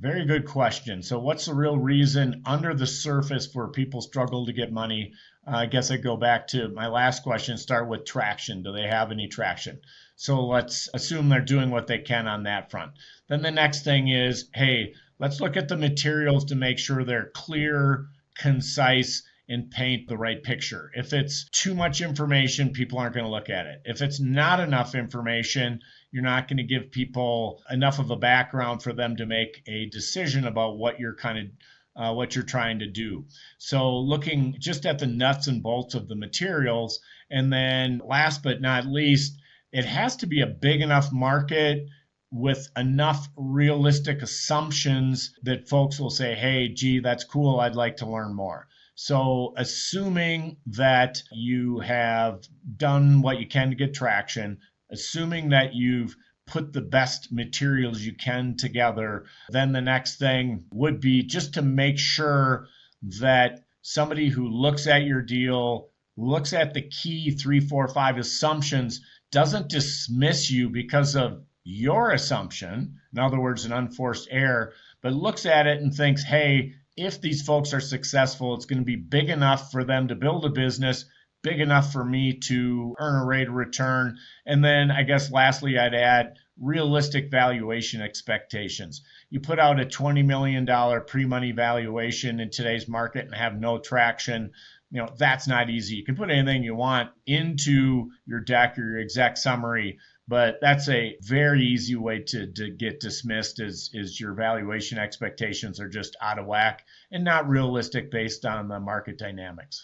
Very good question. So, what's the real reason under the surface for people struggle to get money? I guess I go back to my last question, start with traction. Do they have any traction? So, let's assume they're doing what they can on that front. Then the next thing is, hey, let's look at the materials to make sure they're clear, concise, and paint the right picture. If it's too much information, people aren't going to look at it. If it's not enough information, you're not going to give people enough of a background for them to make a decision about what you're what you're trying to do. So looking just at the nuts and bolts of the materials, and then last but not least, it has to be a big enough market with enough realistic assumptions that folks will say, hey, gee, that's cool. I'd like to learn more. So assuming that you have done what you can to get traction, assuming that you've put the best materials you can together, then the next thing would be just to make sure that somebody who looks at your deal, looks at the key 3, 4, 5 assumptions, doesn't dismiss you because of your assumption, in other words, an unforced error, but looks at it and thinks, hey, if these folks are successful, it's going to be big enough for them to build a business, big enough for me to earn a rate of return. And then I guess lastly, I'd add realistic valuation expectations. You put out a $20 million pre-money valuation in today's market and have no traction. That's not easy. You can put anything you want into your deck or your exec summary, but that's a very easy way to get dismissed is your valuation expectations are just out of whack and not realistic based on the market dynamics.